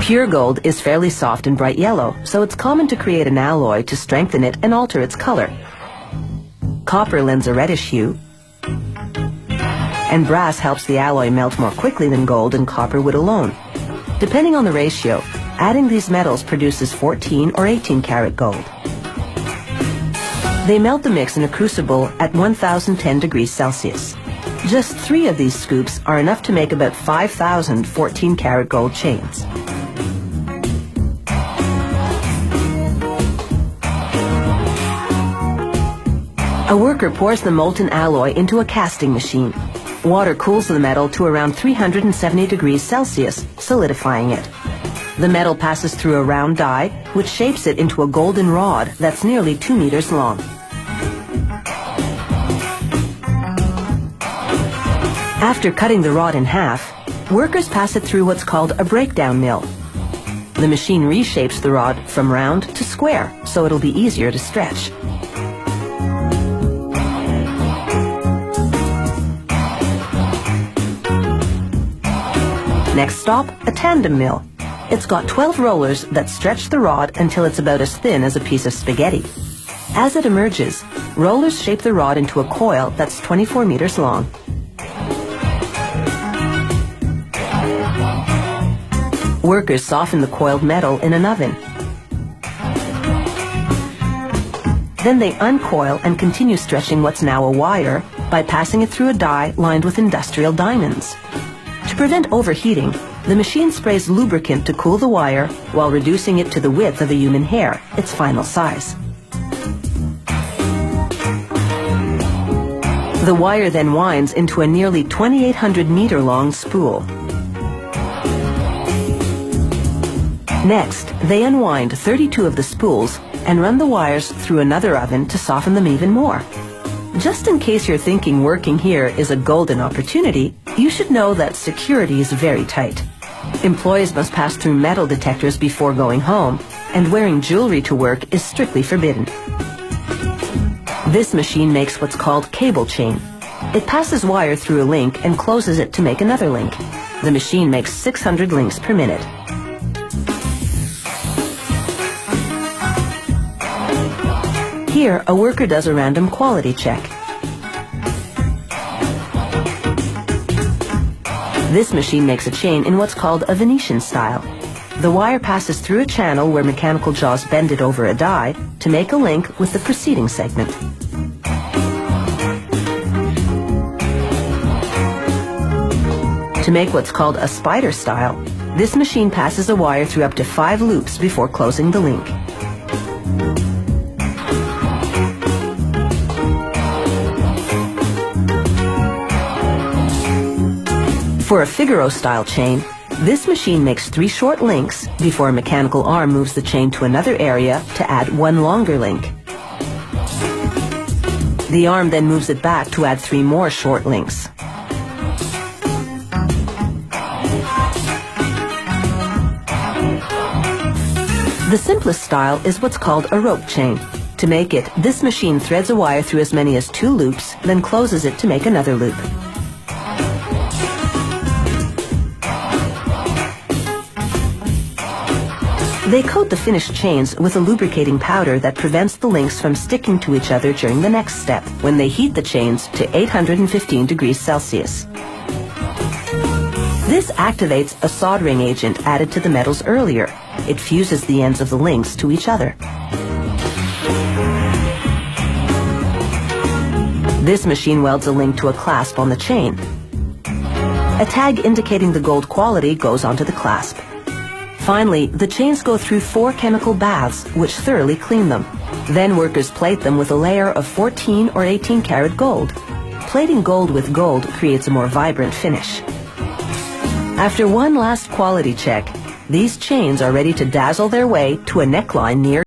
Pure gold is fairly soft and bright yellow, so it's common to create an alloy to strengthen it and alter its color. Copper lends a reddish hue, and brass helps the alloy melt more quickly than gold and copper would alone. Depending on the ratio, adding these metals produces 14 or 18 karat gold. They melt the mix in a crucible at 1010 degrees Celsius. Just 3 of these scoops are enough to make about 5,000 14 karat gold chains. A worker pours the molten alloy into a casting machine. Water cools the metal to around 370 degrees Celsius, solidifying it. The metal passes through a round die, which shapes it into a golden rod that's nearly 2 meters long. After cutting the rod in half, workers pass it through what's called a breakdown mill. The machine reshapes the rod from round to square, so it'll be easier to stretch. Next stop, a tandem mill. It's got 12 rollers that stretch the rod until it's about as thin as a piece of spaghetti. As it emerges, rollers shape the rod into a coil that's 24 meters long. Workers soften the coiled metal in an oven. Then they uncoil and continue stretching what's now a wire by passing it through a die lined with industrial diamonds. To prevent overheating, the machine sprays lubricant to cool the wire while reducing it to the width of a human hair, its final size. The wire then winds into a nearly 2,800 meter long spool. Next, they unwind 32 of the spools and run the wires through another oven to soften them even more. Just in case you're thinking working here is a golden opportunity, you should know that security is very tight. Employees must pass through metal detectors before going home, and wearing jewelry to work is strictly forbidden. This machine makes what's called cable chain. It passes wire through a link and closes it to make another link. The machine makes 600 links per minute. Here, a worker does a random quality check. This machine makes a chain in what's called a Venetian style. The wire passes through a channel where mechanical jaws bend it over a die to make a link with the preceding segment. To make what's called a spider style, this machine passes a wire through up to 5 loops before closing the link. For a Figaro-style chain, this machine makes 3 short links before a mechanical arm moves the chain to another area to add 1 longer link. The arm then moves it back to add 3 more short links. The simplest style is what's called a rope chain. To make it, this machine threads a wire through as many as 2 loops, then closes it to make another loop. They coat the finished chains with a lubricating powder that prevents the links from sticking to each other during the next step, when they heat the chains to 815 degrees Celsius. This activates a soldering agent added to the metals earlier. It fuses the ends of the links to each other. This machine welds a link to a clasp on the chain. A tag indicating the gold quality goes onto the clasp. Finally, the chains go through 4 chemical baths, which thoroughly clean them. Then workers plate them with a layer of 14 or 18 karat gold. Plating gold with gold creates a more vibrant finish. After one last quality check, these chains are ready to dazzle their way to a neckline near